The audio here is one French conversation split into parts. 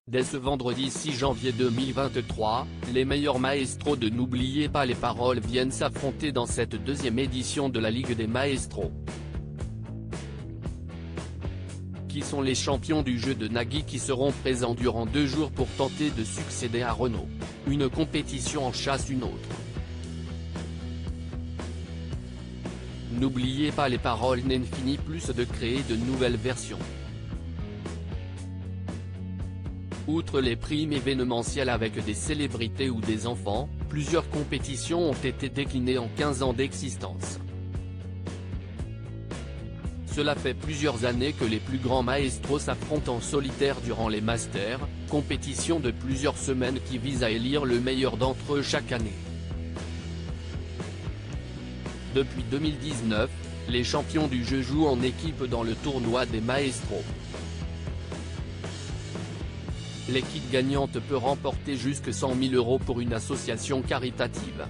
Dès ce vendredi 6 janvier 2023, les meilleurs maestros de N'oubliez pas les paroles viennent s'affronter dans cette deuxième édition de la Ligue des Maestros. Qui sont les champions du jeu de Nagui qui seront présents durant 2 jours pour tenter de succéder à Renaud. Une compétition en chasse une autre. N'oubliez pas les paroles n'en finit plus de créer de nouvelles versions. Outre les primes événementielles avec des célébrités ou des enfants, plusieurs compétitions ont été déclinées en 15 ans d'existence. Cela fait plusieurs années que les plus grands maestros s'affrontent en solitaire durant les Masters, compétition de plusieurs semaines qui vise à élire le meilleur d'entre eux chaque année. Depuis 2019, les champions du jeu jouent en équipe dans le tournoi des maestros. L'équipe gagnante peut remporter jusque 100 000 € pour une association caritative.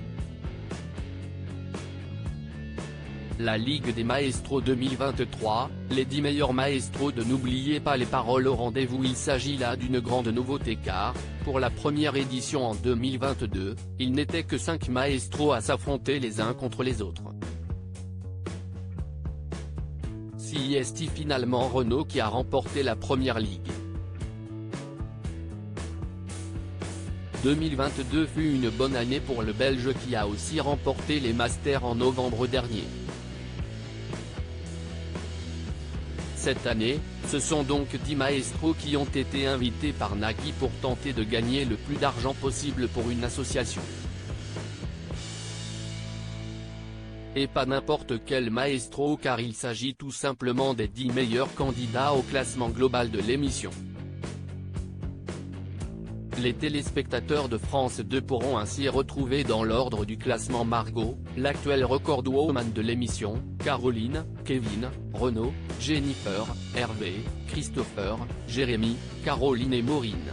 La Ligue des Maestros 2023, les 10 meilleurs maestros de N'oubliez pas les paroles au rendez-vous. Il s'agit là d'une grande nouveauté car, pour la première édition en 2022, il n'était que 5 maestros à s'affronter les uns contre les autres. C'est finalement Renaud qui a remporté la première ligue. 2022 fut une bonne année pour le Belge qui a aussi remporté les Masters en novembre dernier. Cette année, ce sont donc 10 maestros qui ont été invités par Nagui pour tenter de gagner le plus d'argent possible pour une association. Et pas n'importe quel maestro car il s'agit tout simplement des 10 meilleurs candidats au classement global de l'émission. Les téléspectateurs de France 2 pourront ainsi retrouver dans l'ordre du classement Margot, l'actuelle recordwoman de l'émission, Caroline, Kevin, Renaud, Jennifer, Hervé, Christopher, Jérémy, Caroline et Maureen.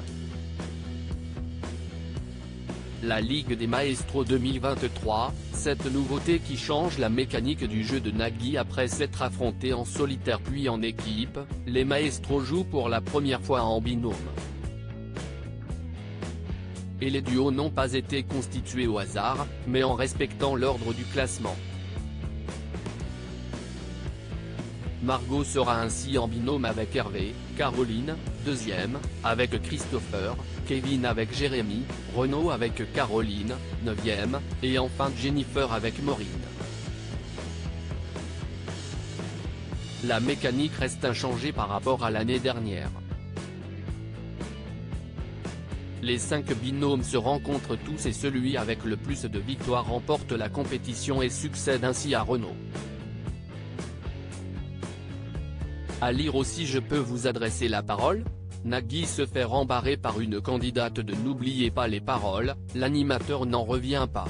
La Ligue des Maestros 2023, cette nouveauté qui change la mécanique du jeu de Nagui après s'être affrontés en solitaire puis en équipe, les maestros jouent pour la première fois en binôme. Et les duos n'ont pas été constitués au hasard, mais en respectant l'ordre du classement. Margot sera ainsi en binôme avec Hervé, Caroline, deuxième, avec Christopher, Kevin avec Jérémy, Renaud avec Caroline, 9e, et enfin Jennifer avec Maureen. La mécanique reste inchangée par rapport à l'année dernière. Les 5 binômes se rencontrent tous et celui avec le plus de victoires remporte la compétition et succède ainsi à Renaud. À lire aussi Je peux vous adresser la parole ? Nagui se fait rembarrer par une candidate de N'oubliez pas les paroles, l'animateur n'en revient pas.